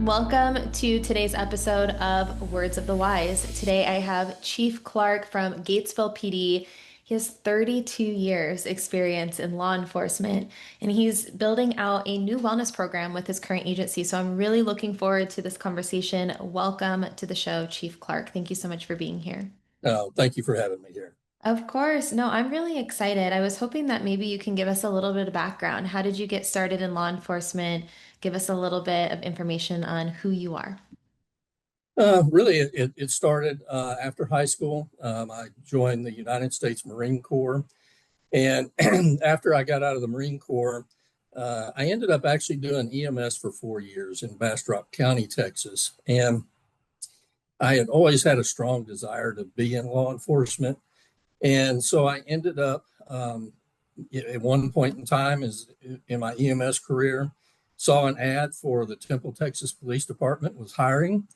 Welcome to today's episode of Words of the Wise. Today I have Chief Clark from Gatesville PD. He has 32 years experience in law enforcement, and he's building out a new wellness program with his current agency. So I'm really looking forward to this conversation. Welcome to the show, Chief Clark. Thank you so much for being here. Thank you for having me here. Of course. No, I'm really excited. I was hoping that maybe you can give us a little bit of background. How did you get started in law enforcement? Give us a little bit of information on who you are. Really, it started after high school. I joined the United States Marine Corps. And after I got out of the Marine Corps, I ended up actually doing EMS for 4 years in Bastrop County, Texas. And I had always had a strong desire to be in law enforcement. And so I ended up at one point in time as in my EMS career, saw an ad for the Temple, Texas Police Department was hiring.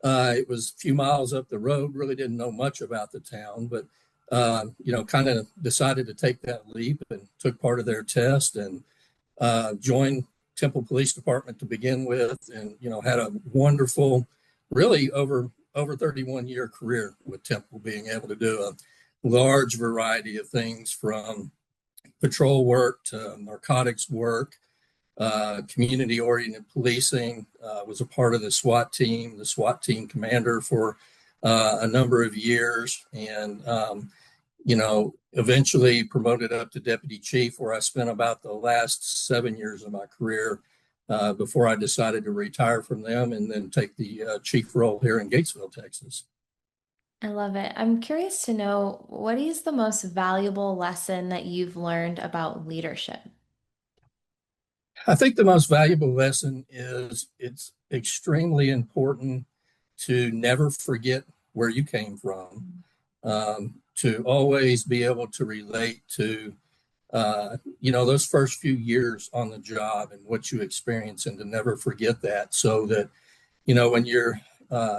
It was a few miles up the road, really didn't know much about the town, but, kind of decided to take that leap and took part of their test and joined Temple Police Department to begin with. And, had a wonderful, really over 31-year career with Temple, being able to do a large variety of things from patrol work to narcotics work, community-oriented policing, was a part of the SWAT team commander for a number of years, and eventually promoted up to deputy chief, where I spent about the last 7 years of my career before I decided to retire from them and then take the chief role here in Gatesville, Texas. I love it. I'm curious to know what is the most valuable lesson that you've learned about leadership? I think the most valuable lesson is it's extremely important to never forget where you came from, to always be able to relate to, those first few years on the job and what you experience, and to never forget that, so that, when you're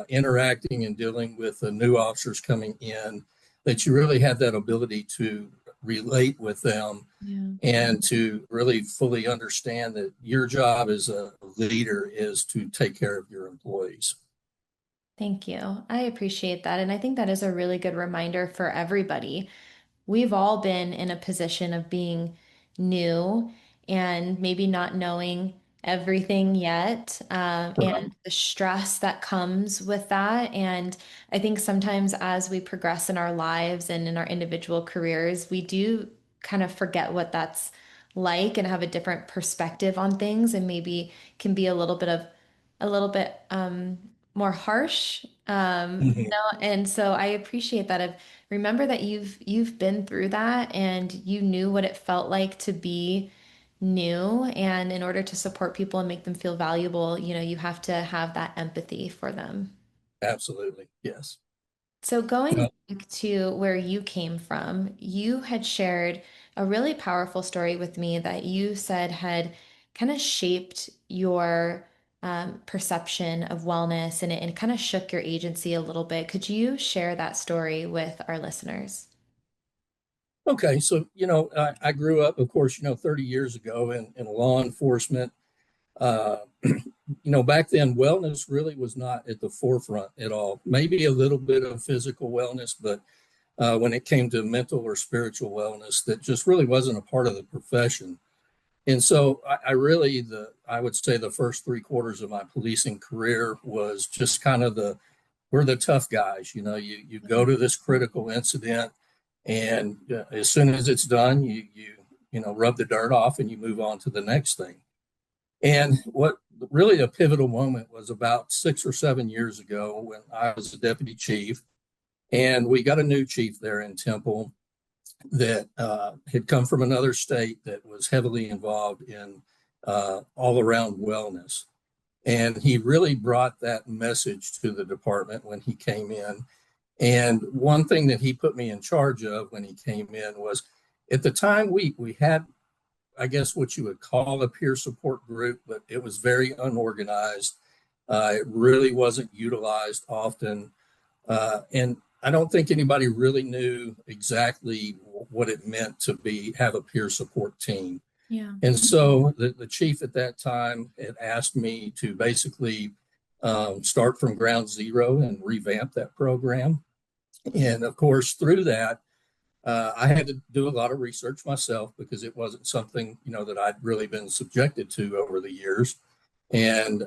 interacting and dealing with the new officers coming in, that you really have that ability to relate with them Yeah. and to really fully understand that your job as a leader is to take care of your employees. Thank you. I appreciate that. And I think that is a really good reminder for everybody. We've all been in a position of being new and maybe not knowing everything yet, Right. and the stress that comes with that. And I think sometimes as we progress in our lives and in our individual careers, we do kind of forget what that's like and have a different perspective on things, and maybe can be a little bit more harsh. Mhm. And so I appreciate that. Remember that you've been through that and you knew what it felt like to be new. And in order to support people and make them feel valuable, you have to have that empathy for them. Absolutely. Yes. So going Well, back to where you came from, you had shared a really powerful story with me that you said had kind of shaped your perception of wellness, and it kind of shook your agency a little bit. Could you share that story with our listeners? okay. So, I grew up, of course, 30 years ago in law enforcement. Uh, Back then, wellness really was not at the forefront at all. Maybe a little bit of physical wellness, but when it came to mental or spiritual wellness, that just really wasn't a part of the profession. And so I would say the first 3 quarters of my policing career was just kind of we're the tough guys. You go to this critical incident, and as soon as it's done, you rub the dirt off and you move on to the next thing. And what really a pivotal moment was about 6 or 7 years ago, when I was a deputy chief, and we got a new chief there in Temple that had come from another state that was heavily involved in all around wellness. And he really brought that message to the department when he came in. And one thing that he put me in charge of when he came in was, at the time, we had, I guess, what you would call a peer support group, but it was very unorganized. It really wasn't utilized often. And I don't think anybody really knew exactly what it meant to have a peer support team. Yeah. And so the chief at that time had asked me to basically start from ground zero and revamp that program. And of course, through that, I had to do a lot of research myself because it wasn't something, that I'd really been subjected to over the years. And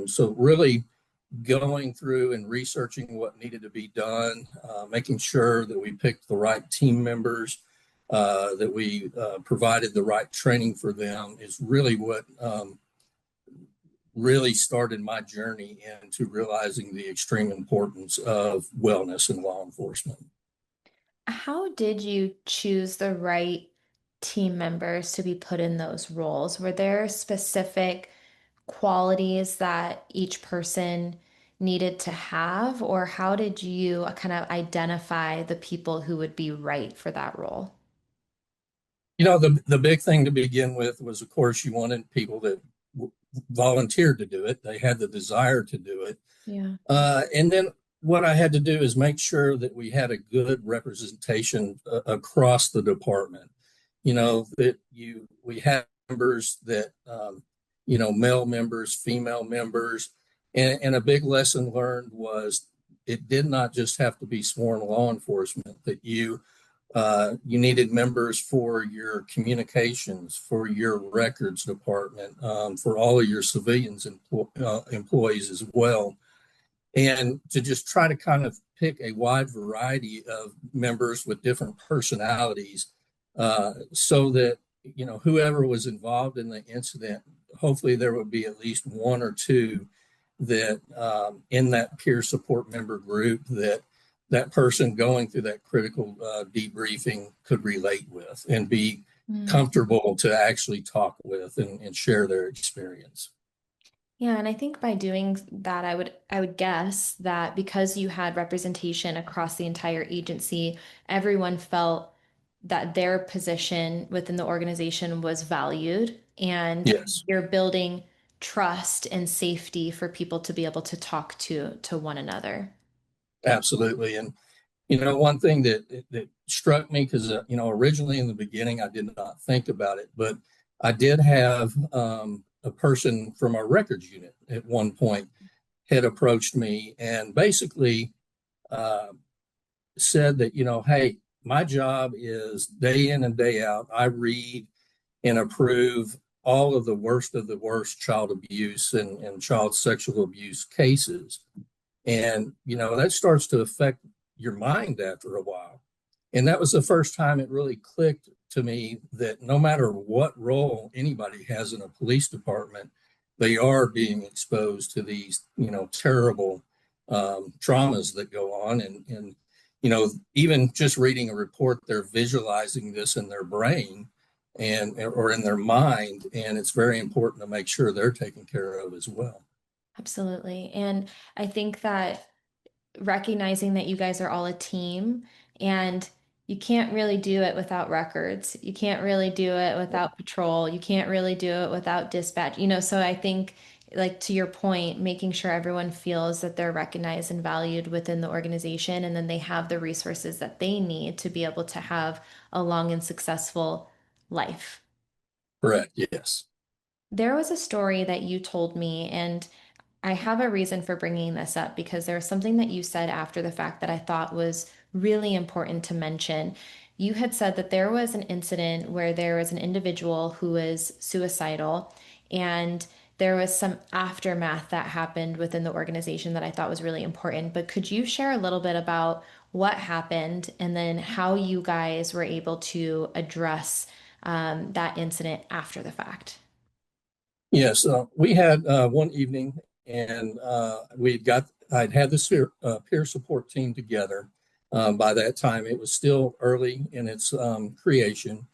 so really going through and researching what needed to be done, making sure that we picked the right team members, that we provided the right training for them is really what really started my journey into realizing the extreme importance of wellness in law enforcement. How did you choose the right team members to be put in those roles? Were there specific qualities that each person needed to have, or how did you kind of identify the people who would be right for that role? The big thing to begin with was, of course, you wanted people that volunteered to do it. They had the desire to do it. Yeah. And then what I had to do is make sure that we had a good representation across the department. That we had members that, male members, female members. And a big lesson learned was it did not just have to be sworn law enforcement, that you needed members for your communications, for your records department, for all of your civilians employees as well, and to just try to kind of pick a wide variety of members with different personalities, so that whoever was involved in the incident, hopefully there would be at least one or two that, in that peer support member group, that person going through that critical debriefing could relate with and be Mm. comfortable to actually talk with and share their experience. Yeah, and I think by doing that, I would guess that because you had representation across the entire agency, everyone felt that their position within the organization was valued, and Yes, you're building trust and safety for people to be able to talk to one another. absolutely. And one thing that struck me, because originally in the beginning I did not think about it, but I did have a person from our records unit at one point had approached me and basically uh, said that, hey, my job is day in and day out. I read and approve all of the worst child abuse and child sexual abuse cases. And, that starts to affect your mind after a while. And that was the first time it really clicked to me that no matter what role anybody has in a police department, they are being exposed to these, terrible traumas that go on. And, even just reading a report, they're visualizing this in their brain and or in their mind. And it's very important to make sure they're taken care of as well. Absolutely. And I think that recognizing that you guys are all a team and you can't really do it without records. You can't really do it without patrol. You can't really do it without dispatch. So I think, like to your point, making sure everyone feels that they're recognized and valued within the organization, and then they have the resources that they need to be able to have a long and successful life. Correct. Yes. There was a story that you told me, and I have a reason for bringing this up because there was something that you said after the fact that I thought was really important to mention. You had said that there was an incident where there was an individual who was suicidal, and there was some aftermath that happened within the organization that I thought was really important. But could you share a little bit about what happened and then how you guys were able to address that incident after the fact? Yes, we had one evening, and I'd had this peer support team together. By that time, it was still early in its creation.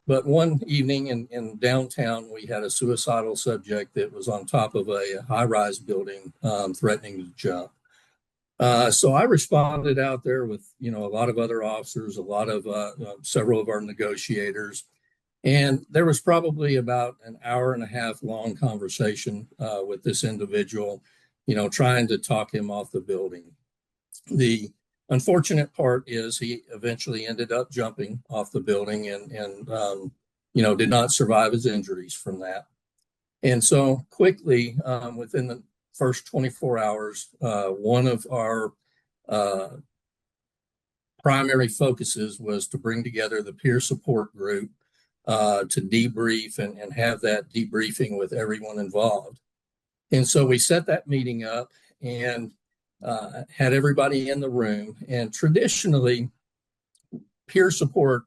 But one evening in downtown, we had a suicidal subject that was on top of a high-rise building, threatening to jump. So I responded out there with, a lot of other officers, several of our negotiators, and there was probably about an hour and a half long conversation with this individual, trying to talk him off the building. The unfortunate part is he eventually ended up jumping off the building and did not survive his injuries from that. And so quickly, within first 24 hours, one of our uh, primary focuses was to bring together the peer support group to debrief and have that debriefing with everyone involved. And so we set that meeting up and had everybody in the room. And traditionally, peer support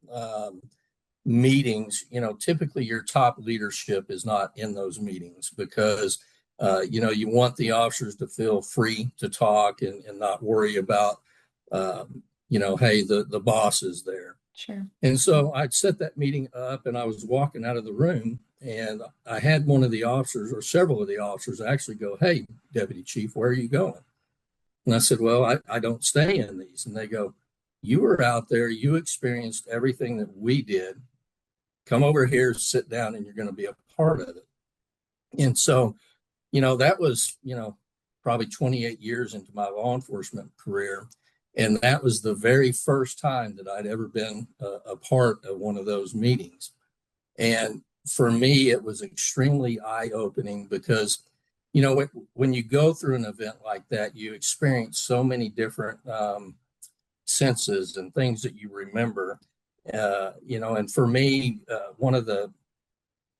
meetings, typically your top leadership is not in those meetings because, you want the officers to feel free to talk and not worry about, hey, the boss is there. Sure. And so I'd set that meeting up and I was walking out of the room and I had one of the officers or several of the officers actually go, "Hey, Deputy Chief, where are you going?" And I said, "Well, I don't stay in these." And they go, "You were out there, you experienced everything that we did. Come over here, sit down, and you're going to be a part of it." And so, that was, probably 28 years into my law enforcement career. And that was the very first time that I'd ever been a part of one of those meetings. And for me, it was extremely eye opening because, when you go through an event like that, you experience so many different senses and things that you remember. And for me, one of the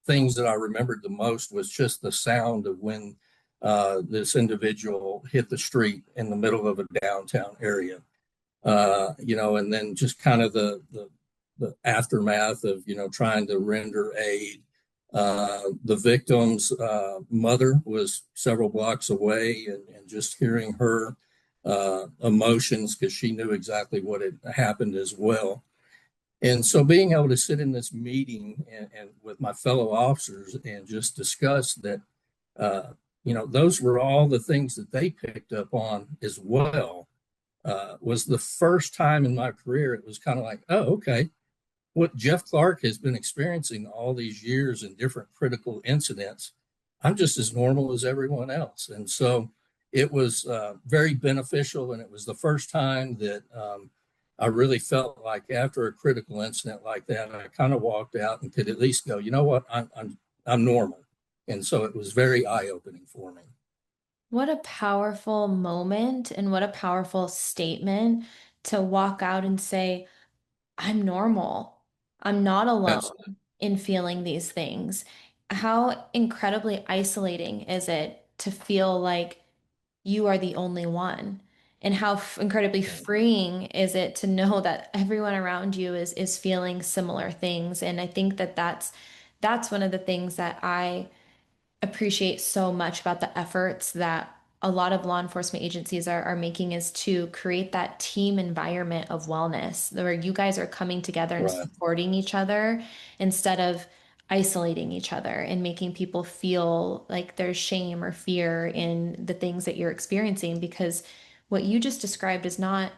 things that I remembered the most was just the sound of when this individual hit the street in the middle of a downtown area. And then just kind of the aftermath of, trying to render aid. The victim's mother was several blocks away, and just hearing her emotions because she knew exactly what had happened as well. And so being able to sit in this meeting and with my fellow officers and just discuss that, those were all the things that they picked up on as well, was the first time in my career it was kind of like, oh, okay, what Jeff Clark has been experiencing all these years in different critical incidents, I'm just as normal as everyone else. And so it was very beneficial. And it was the first time that I really felt like after a critical incident like that, I kind of walked out and could at least go, you know what, I'm normal. And so it was very eye opening for me. What a powerful moment and what a powerful statement to walk out and say, I'm normal. I'm not alone Absolutely. in feeling these things. How incredibly isolating is it to feel like you are the only one? And how incredibly freeing is it to know that everyone around you is feeling similar things? And I think that that's one of the things that I appreciate so much about the efforts that a lot of law enforcement agencies are making is to create that team environment of wellness where you guys are coming together and Right. supporting each other instead of isolating each other and making people feel like there's shame or fear in the things that you're experiencing because what you just described is not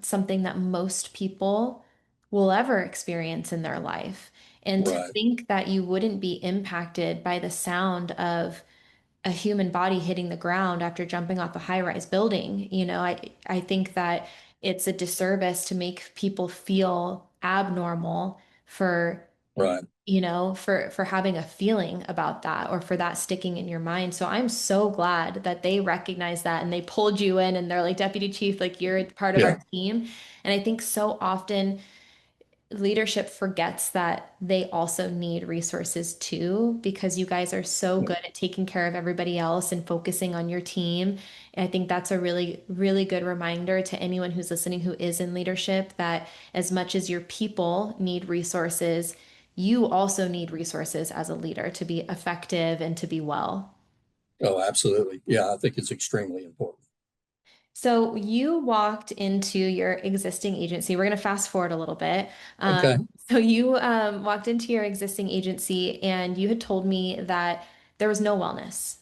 something that most people will ever experience in their life. And to Right. think that you wouldn't be impacted by the sound of a human body hitting the ground after jumping off a high-rise building, I think that it's a disservice to make people feel abnormal for Right. for having a feeling about that or for that sticking in your mind. So I'm so glad that they recognize that and they pulled you in and they're like, Deputy Chief, like you're part of Yeah. our team. And I think so often leadership forgets that they also need resources too, because you guys are so good at taking care of everybody else and focusing on your team. And I think that's a really, really good reminder to anyone who's listening who is in leadership that as much as your people need resources, you also need resources as a leader to be effective and to be well. Oh, absolutely. Yeah. I think it's extremely important. So you walked into your existing agency. We're going to fast forward a little bit. Um, Okay. so you walked into your existing agency and you had told me that there was no wellness.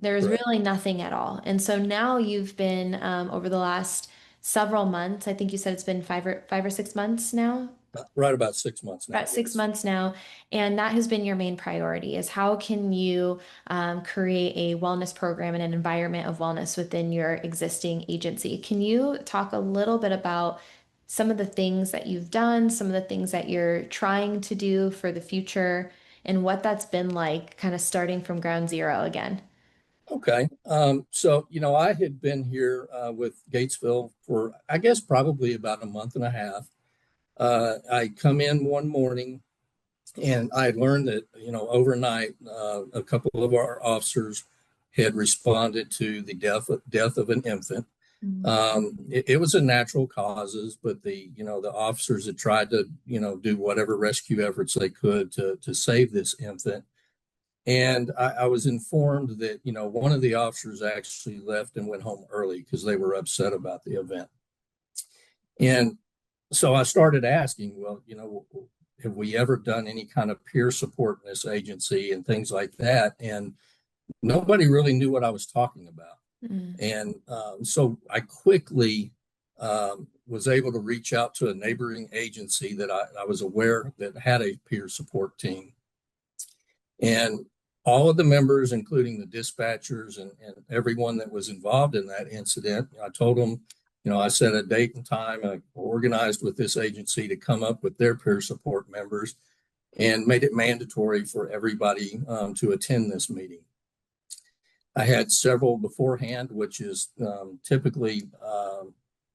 There was Correct. really nothing at all. And so now you've been over the last several months. I think you said it's been 5 or 6 months now. Right about 6 months now. About six Yes. months now, and that has been your main priority is how can you create a wellness program and an environment of wellness within your existing agency? Can you talk a little bit about some of the things that you've done, some of the things that you're trying to do for the future, and what that's been like kind of starting from ground zero again? Okay. So, I had been here with Gatesville for, I guess, probably about a month and a half. I come in one morning and I learned that, overnight, a couple of our officers had responded to the death of an infant. Mm. It was a natural causes, but the officers had tried to, do whatever rescue efforts they could to save this infant. And I was informed that, one of the officers actually left and went home early because they were upset about the event. And so I started asking, well, have we ever done any kind of peer support in this agency and things like that? And nobody really knew what I was talking about. Mm. And so I quickly was able to reach out to a neighboring agency that I was aware that had a peer support team. And all of the members, including the dispatchers and everyone that was involved in that incident, I told them, I set a date and time, I organized with this agency to come up with their peer support members and made it mandatory for everybody to attend this meeting. I had several beforehand, which is typically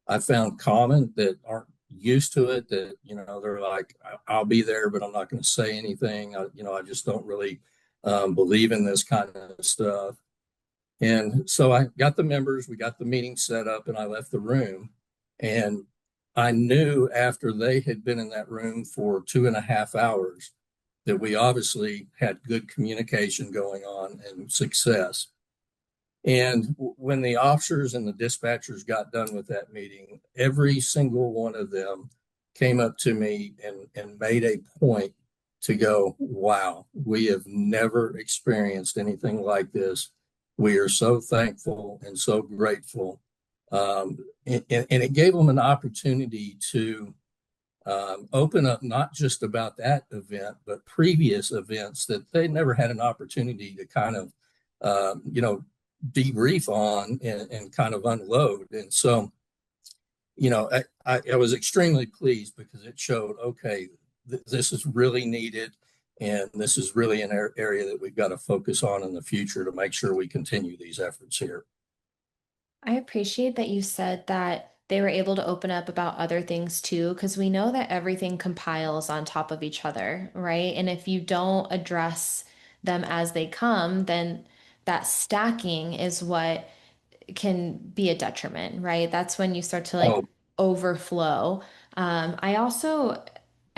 I found common that aren't used to it. That they're like, I'll be there, but I'm not going to say anything. I just don't really believe in this kind of stuff. And so I got the members, we got the meeting set up, and I left the room. And I knew after they had been in that room for 2.5 hours that we obviously had good communication going on and success. And when the officers and the dispatchers got done with that meeting, every single one of them came up to me and made a point to go, wow, we have never experienced anything like this. We are so thankful and so grateful. And it gave them an opportunity to open up not just about that event, but previous events that they never had an opportunity to kind of, debrief on and kind of unload. And so, I was extremely pleased because it showed, okay, this is really needed. And this is really an area that we've got to focus on in the future to make sure we continue these efforts here. I appreciate that you said that they were able to open up about other things too, because we know that everything compiles on top of each other, right? And if you don't address them as they come, then that stacking is what can be a detriment, right? That's when you start to like Oh, overflow.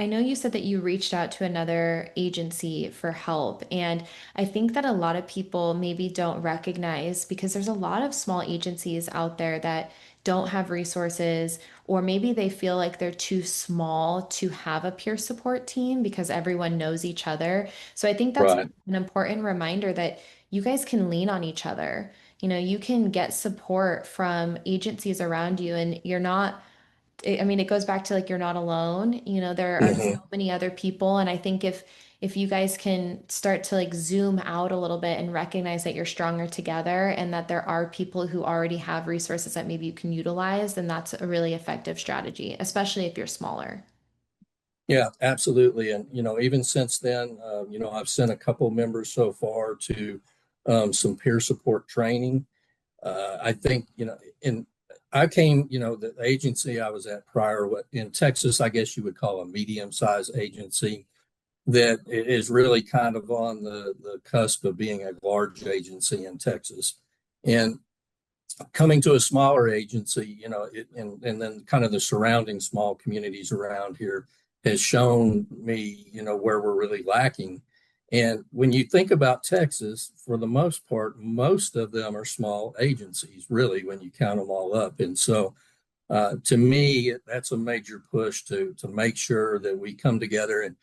I know you said that you reached out to another agency for help, and I think that a lot of people maybe don't recognize because there's a lot of small agencies out there that don't have resources, or maybe they feel like they're too small to have a peer support team because everyone knows each other. So I think that's right. an important reminder that you guys can lean on each other. You can get support from agencies around you, and you're not, I mean, it goes back to like you're not alone. There are so Mhm. many other people, and I think if you guys can start to like zoom out a little bit and recognize that you're stronger together and that there are people who already have resources that maybe you can utilize, then that's a really effective strategy, especially if you're smaller. Yeah, absolutely. And, even since then, I've sent a couple members so far to some peer support training. I think, in I came, the agency I was at prior, what in Texas, I guess you would call a medium-sized agency that is really kind of on the cusp of being a large agency in Texas. And coming to a smaller agency, and then kind of the surrounding small communities around here has shown me, where we're really lacking. And when you think about Texas, for the most part, most of them are small agencies, really, when you count them all up. And so to me, that's a major push to make sure that we come together and,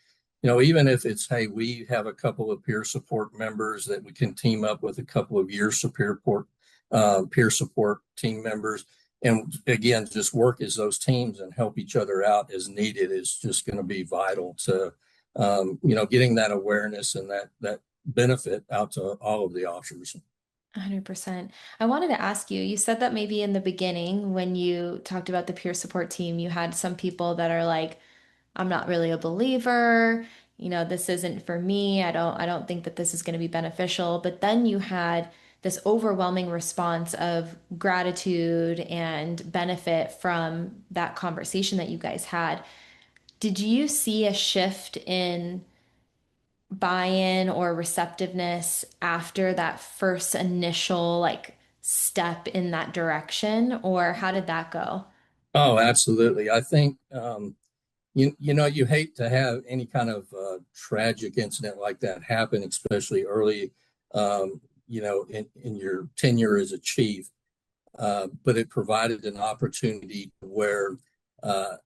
even if it's, hey, we have a couple of peer support members that we can team up with a couple of years of peer support team members, and again, just work as those teams and help each other out as needed is just going to be vital to, getting that awareness and that benefit out to all of the officers. 100%. I wanted to ask you, you said that maybe in the beginning when you talked about the peer support team, you had some people that are like, I'm not really a believer. This isn't for me. I don't think that this is going to be beneficial. But then you had this overwhelming response of gratitude and benefit from that conversation that you guys had. Did you see a shift in buy-in or receptiveness after that first initial like step in that direction, or how did that go? Oh, absolutely. I think you hate to have any kind of tragic incident like that happen, especially early, in your tenure as a chief. But it provided an opportunity where uh,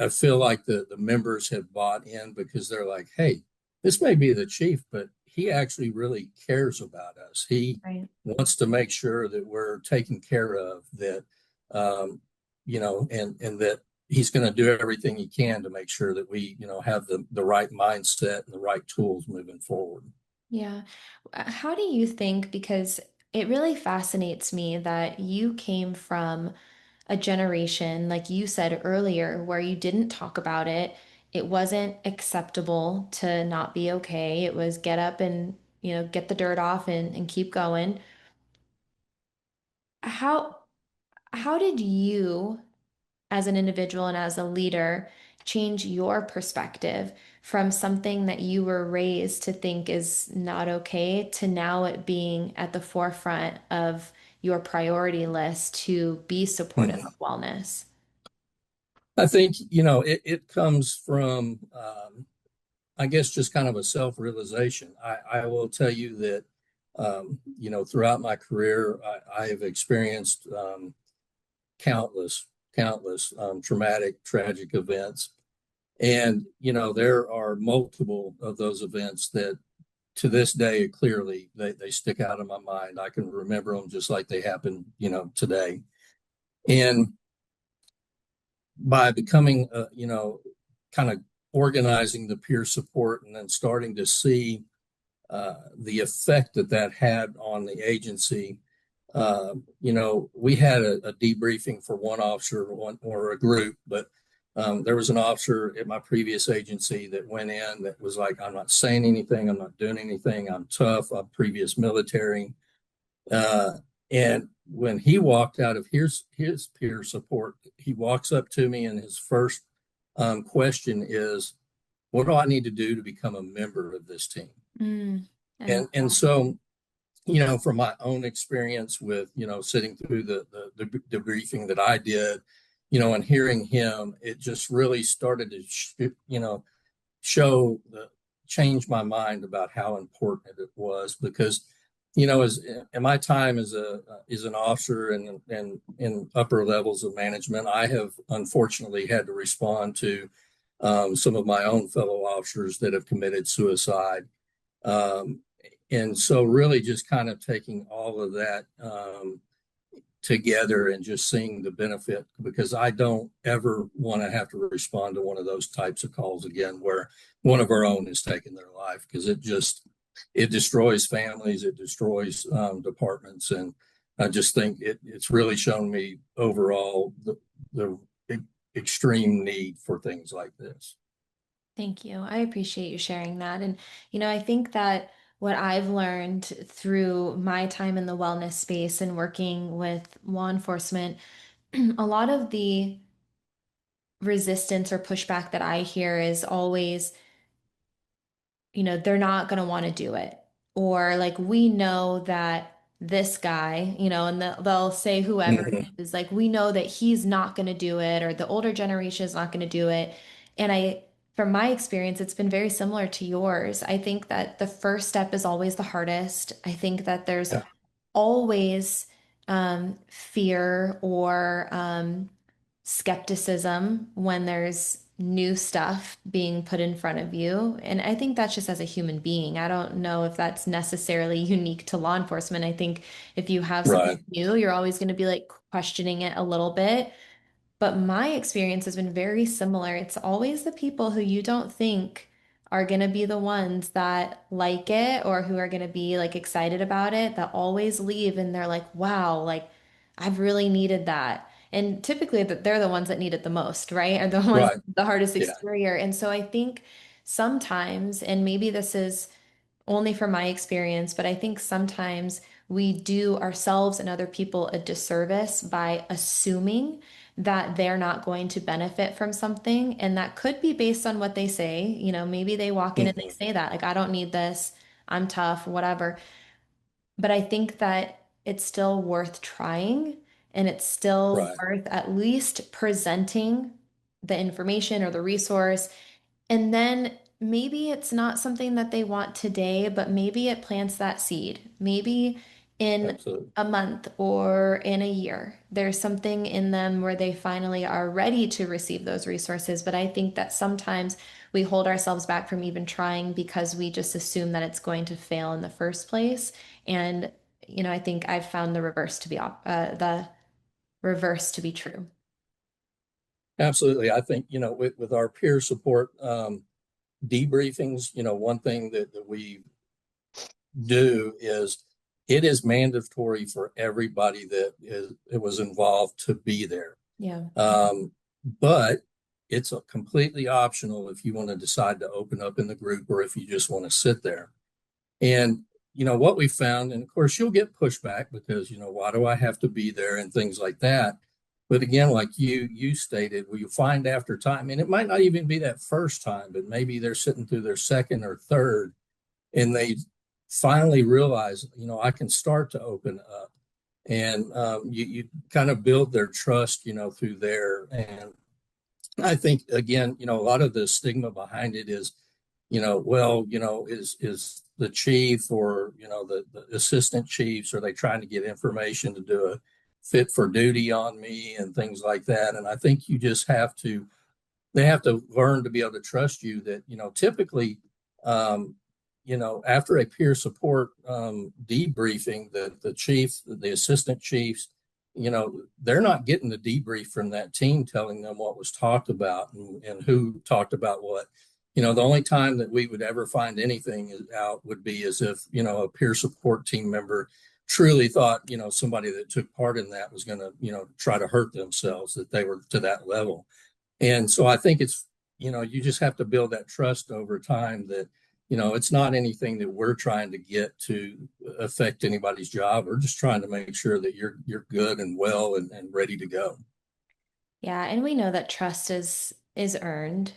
I feel like the members have bought in because they're like, hey, this may be the chief, but he actually really cares about us. He Right. wants to make sure that we're taken care of, that, um, and that he's going to do everything he can to make sure that we, have the right mindset and the right tools moving forward. Yeah. How do you think, because it really fascinates me that you came from a generation, like you said earlier, where you didn't talk about it. It wasn't acceptable to not be okay. It was get up and, get the dirt off and keep going. How how did you as an individual and as a leader change your perspective from something that you were raised to think is not okay to now it being at the forefront of your priority list to be supportive Mhm. of wellness? I think, it comes from, I guess, just kind of a self-realization. I will tell you that, throughout my career, I have experienced countless traumatic, tragic events. And, there are multiple of those events that to this day, clearly, they stick out in my mind. I can remember them just like they happened, today. And by becoming, kind of organizing the peer support and then starting to see the effect that that had on the agency. We had a debriefing for one officer or a group, but there was an officer at my previous agency that went in that was like, I'm not saying anything, I'm not doing anything, I'm tough, I'm previous military. Uh, and when he walked out of his peer support, he walks up to me and his first question is, what do I need to do to become a member of this team? Mm, I love And that. so, from my own experience with, sitting through the briefing that I did, and hearing him, it just really started to, show change my mind about how important it was because, as in my time as an officer and in upper levels of management, I have unfortunately had to respond to some of my own fellow officers that have committed suicide. Um, and so, really, just kind of taking all of that together and just seeing the benefit because I don't ever want to have to respond to one of those types of calls again where one of our own is taking their life because it destroys families, it destroys departments, and I just think it's really shown me overall the extreme need for things like this. Thank you. I appreciate you sharing that. And, I think that what I've learned through my time in the wellness space and working with law enforcement, a lot of the resistance or pushback that I hear is always, they're not going to want to do it. Or like, we know that this guy, and they'll say whoever it Mm-hmm. is, like, we know that he's not going to do it, or the older generation is not going to do it. And from my experience, it's been very similar to yours. I think that the first step is always the hardest. I think that there's Yeah, always fear or skepticism when there's new stuff being put in front of you. And I think that's just as a human being. I don't know if that's necessarily unique to law enforcement. I think if you have something right, new, you're always going to be like questioning it a little bit. But my experience has been very similar. It's always the people who you don't think are going to be the ones that like it or who are going to be like excited about it that always leave and they're like, wow, like I've really needed that. And typically they're the ones that need it the most, right? Are the ones right, the hardest yeah, exterior. And so I think sometimes, and maybe this is only from my experience, but I think sometimes we do ourselves and other people a disservice by assuming that they're not going to benefit from something. And that could be based on what they say. You know, maybe they walk in and they Mhm. say that, like, I don't need this, I'm tough, whatever. But I think that it's still worth trying and it's still Right. worth at least presenting the information or the resource, and then maybe it's not something that they want today, but maybe it plants that seed. Maybe in Absolutely. a month or in a year, there's something in them where they finally are ready to receive those resources. But I think that sometimes we hold ourselves back from even trying because we just assume that it's going to fail in the first place. And, you know, I think I've found the reverse to be true. Absolutely. I think, with our peer support debriefings, one thing that we do is it is mandatory for everybody that it was involved to be there. Yeah. But it's completely optional if you want to decide to open up in the group or if you just want to sit there. And what we found, and of course you'll get pushback because why do I have to be there and things like that. But again, like you stated, we find after time, and it might not even be that first time, but maybe they're sitting through their second or third, and they finally realize, I can start to open up, and you kind of build their trust, through there. And I think again, a lot of the stigma behind it is, well, is the chief or the assistant chiefs, are they trying to get information to do a fit for duty on me and things like that? And I think you just have to they have to learn to be able to trust you that, typically, um, after a peer support debriefing, the chief, the assistant chiefs, they're not getting the debrief from that team telling them what was talked about and who talked about what. The only time that we would ever find anything out would be as if, a peer support team member truly thought, somebody that took part in that was going to, try to hurt themselves, that they were to that level. And so I think it's, you just have to build that trust over time that, it's not anything that we're trying to get to affect anybody's job. We're just trying to make sure that you're good and well and ready to go. Yeah, and we know that trust is earned,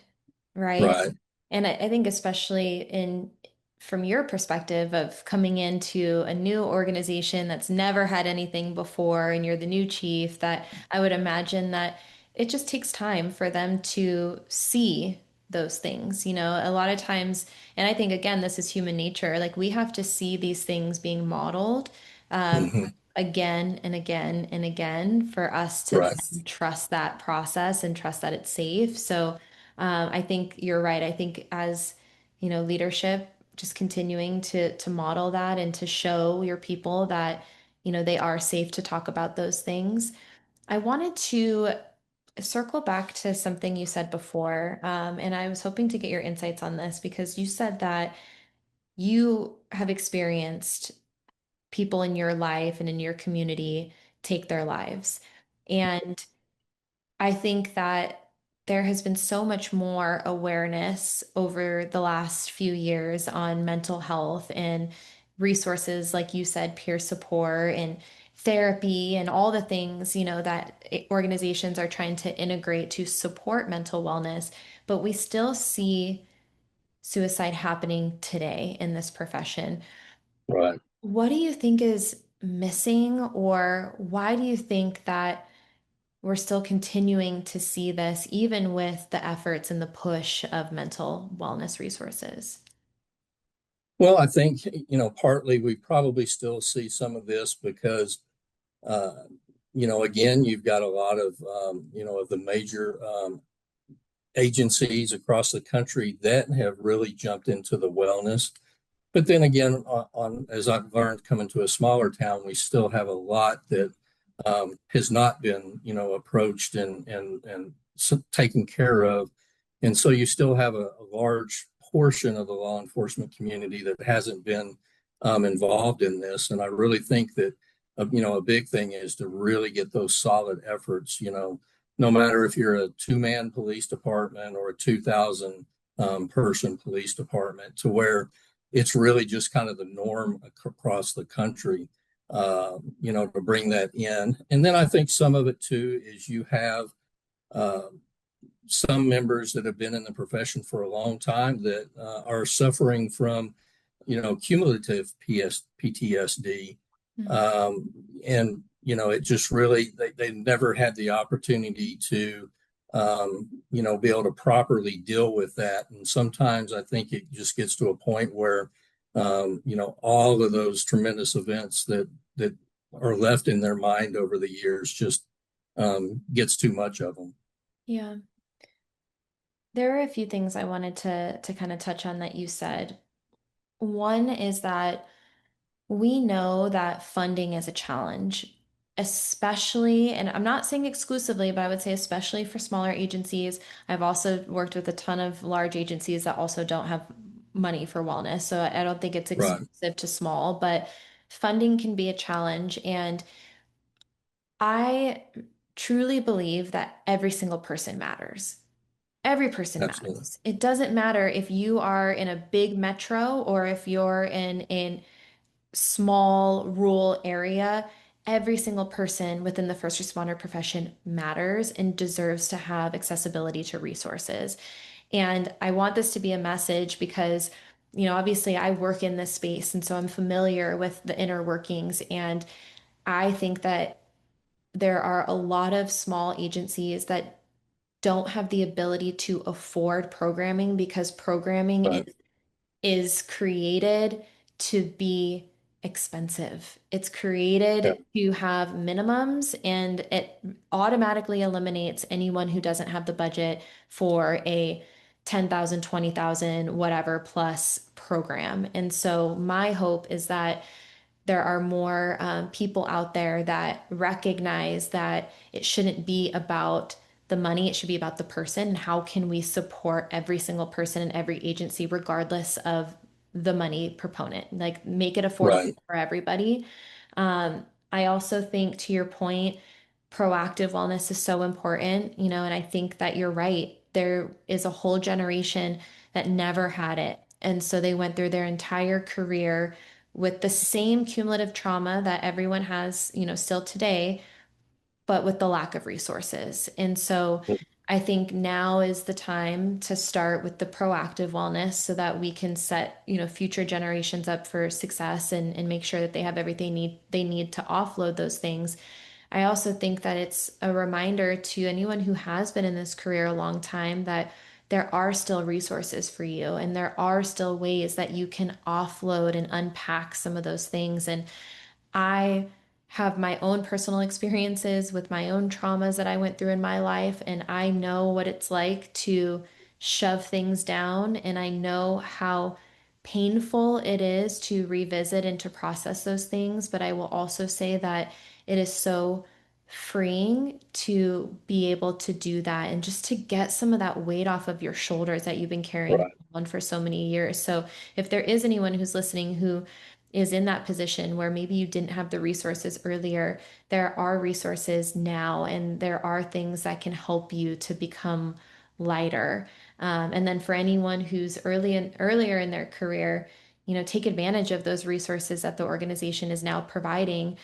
right? Right. And I think especially in from your perspective of coming into a new organization that's never had anything before and you're the new chief, that I would imagine that it just takes time for them to see those things. You know, a lot of times, and I think again, this is human nature, like we have to see these things being modeled. Um, Hmm. again and again and again for us to Right. then trust that process and trust that it's safe. So I think you're right. I think as you know, leadership, just continuing to model that and to show your people that you know they are safe to talk about those things. I wanted to circle back to something you said before, and I was hoping to get your insights on this because you said that you have experienced people in your life and in your community take their lives. And I think that there has been so much more awareness over the last few years on mental health and resources, like you said, peer support and therapy and all the things, you know, that organizations are trying to integrate to support mental wellness. But we still see suicide happening today in this profession. Right. What do you think is missing, or why do you think that we're still continuing to see this, even with the efforts and the push of mental wellness resources? Well, I think, partly we probably still see some of this because, uh, again, you've got a lot of the major agencies across the country that have really jumped into the wellness. But then again, as I've learned coming to a smaller town, we still have a lot that has not been, approached and taken care of. And so you still have a large portion of the law enforcement community that hasn't been involved in this. And I really think that, a big thing is to really get those solid efforts, no matter if you're a two-man police department or a 2,000 person police department, to where it's really just kind of the norm across the country. to bring that in. And then I think some of it too is you have uh, some members that have been in the profession for a long time that are suffering from, cumulative PTSD. Mm. Um, and, it just really, they never had the opportunity to, be able to properly deal with that. And sometimes I think it just gets to a point where, all of those tremendous events that are left in their mind over the years just gets too much of them. Yeah. There are a few things I wanted to kind of touch on that you said. One is that we know that funding is a challenge, especially, and I'm not saying exclusively, but I would say especially for smaller agencies. I've also worked with a ton of large agencies that also don't have money for wellness. So I don't think it's Right. exclusive to small, but funding can be a challenge. And I truly believe that every single person matters. Every person Absolutely. matters. It doesn't matter if you are in a big metro or if you're in a small rural area. Every single person within the first responder profession matters and deserves to have accessibility to resources. And I want this to be a message because, obviously I work in this space and so I'm familiar with the inner workings. And I think that there are a lot of small agencies that don't have the ability to afford programming because programming Right. is created to be expensive. It's Yeah. created to have minimums and it automatically eliminates anyone who doesn't have the budget for a 10,000, 20,000, whatever plus program. And so my hope is that there are more people out there that recognize that it shouldn't be about the money, it should be about the person and how can we support every single person in every agency, regardless of the money proponent, like make it affordable Right. for everybody. I also think to your point, proactive wellness is so important, and I think that you're right. There is a whole generation that never had it. And so they went through their entire career with the same cumulative trauma that everyone has, still today, but with the lack of resources. And so I think now is the time to start with the proactive wellness so that we can set, future generations up for success and make sure that they have everything they need to offload those things. I also think that it's a reminder to anyone who has been in this career a long time that there are still resources for you and there are still ways that you can offload and unpack some of those things. And I have my own personal experiences with my own traumas that I went through in my life, and I know what it's like to shove things down, and I know how painful it is to revisit and to process those things. But I will also say that it is so freeing to be able to do that and just to get some of that weight off of your shoulders that you've been carrying Right. on for so many years. So if there is anyone who's listening who is in that position where maybe you didn't have the resources earlier, there are resources now, and there are things that can help you to become lighter. And then for anyone who's earlier in their career, take advantage of those resources that the organization is now providing,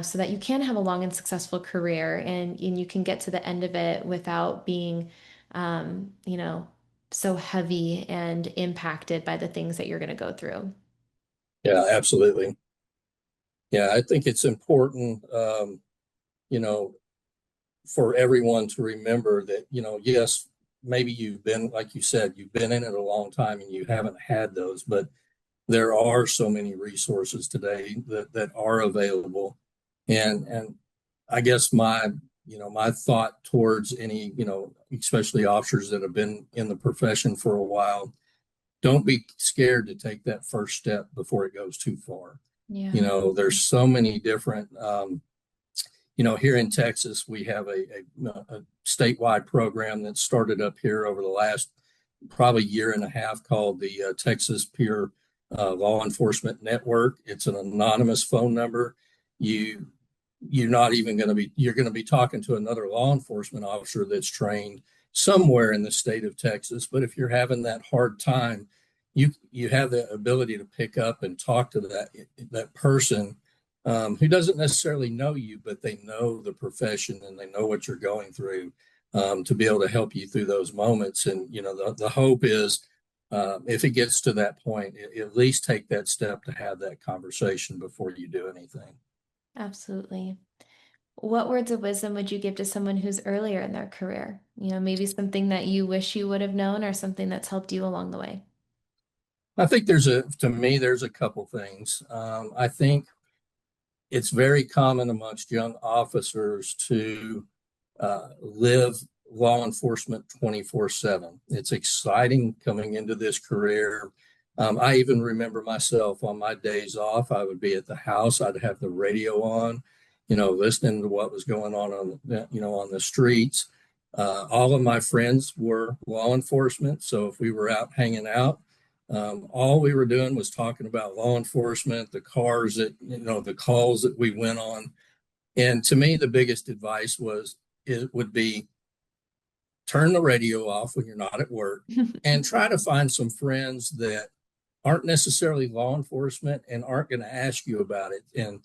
so that you can have a long and successful career and you can get to the end of it without being, so heavy and impacted by the things that you're going to go through. Yeah, absolutely. Yeah, I think it's important, you know, for everyone to remember that, yes, maybe you've been, like you said, you've been in it a long time and you haven't had those, but there are so many resources today that are available. And I guess my thought towards any, especially officers that have been in the profession for a while, don't be scared to take that first step before it goes too far. Yeah. There's so many different, here in Texas, we have a statewide program that started up here over the last probably year and a half called the Texas Peer Law Enforcement Network. It's an anonymous phone number. You you're not even going to be you're going to be talking to another law enforcement officer that's trained somewhere in the state of Texas. But if you're having that hard time, you have the ability to pick up and talk to that person who doesn't necessarily know you, but they know the profession and they know what you're going through, to be able to help you through those moments. And, the hope is, if it gets to that point, at least take that step to have that conversation before you do anything. Absolutely. What words of wisdom would you give to someone who's earlier in their career? Maybe something that you wish you would have known or something that's helped you along the way. I think to me, there's a couple things. I think it's very common amongst young officers to live law enforcement 24/7. It's exciting coming into this career. I even remember myself on my days off, I would be at the house, I'd have the radio on, listening to what was going on the streets. All of my friends were law enforcement. So if we were out hanging out, all we were doing was talking about law enforcement, the cars the calls that we went on. And to me, the biggest advice it would be turn the radio off when you're not at work and try to find some friends that aren't necessarily law enforcement and aren't going to ask you about it. And,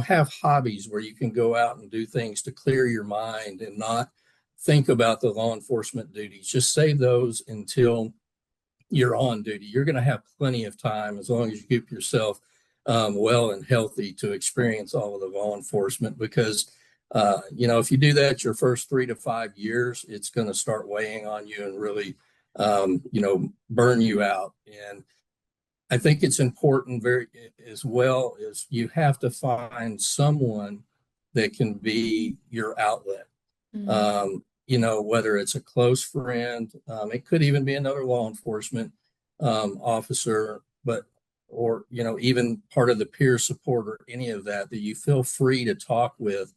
have hobbies where you can go out and do things to clear your mind and not think about the law enforcement duties. Just save those until you're on duty. You're going to have plenty of time as long as you keep yourself well and healthy to experience all of the law enforcement. Because if you do that your first 3 to 5 years, it's going to start weighing on you and really burn you out. And I think it's important very as well as you have to find someone that can be your outlet. Mm, Whether it's a close friend, it could even be another law enforcement officer, or even part of the peer support or any of that you feel free to talk with,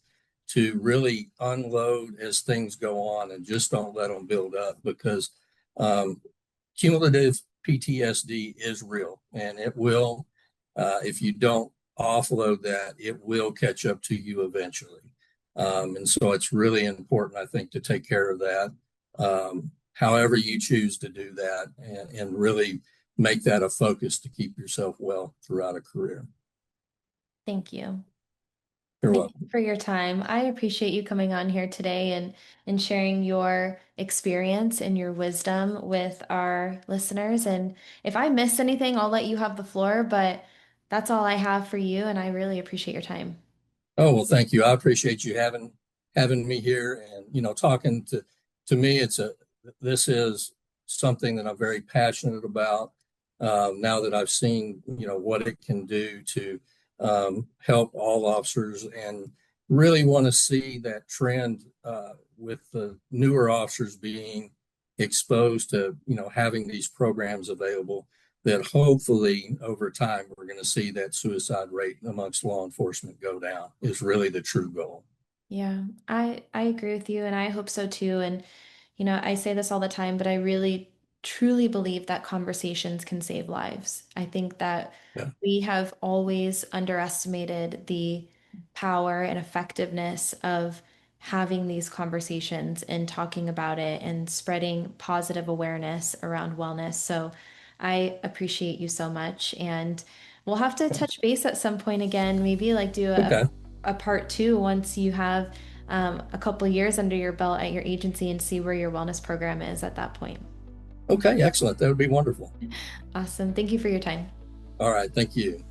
to really unload as things go on, and just don't let them build up, because um, cumulative PTSD is real, and it will, if you don't offload that, it will catch up to you eventually. And so it's really important, I think, to take care of that, however you choose to do that, and really make that a focus to keep yourself well throughout a career. thank you. You're Thank you welcome. for your time. I appreciate you coming on here today and sharing your experience and your wisdom with our listeners. And if I missed anything, I'll let you have the floor, but that's all I have for you, and I really appreciate your time. Oh, well, thank you. I appreciate you having me here, and talking to me. This is something that I'm very passionate about. Now that I've seen what it can do to help all officers, and really want to see that trend with the newer officers being exposed to having these programs available, that hopefully over time we're going to see that suicide rate amongst law enforcement go down, is really the true goal. Yeah, I agree with you, and I hope so too. And I say this all the time, but I really truly believe that conversations can save lives. I think that Yeah. we have always underestimated the power and effectiveness of having these conversations and talking about it and spreading positive awareness around wellness. So I appreciate you so much. And we'll have to touch base at some point again, maybe like do Okay. a part two once you have a couple years under your belt at your agency and see where your wellness program is at that point. Okay. Excellent. That would be wonderful. Awesome. Thank you for your time. All right. Thank you.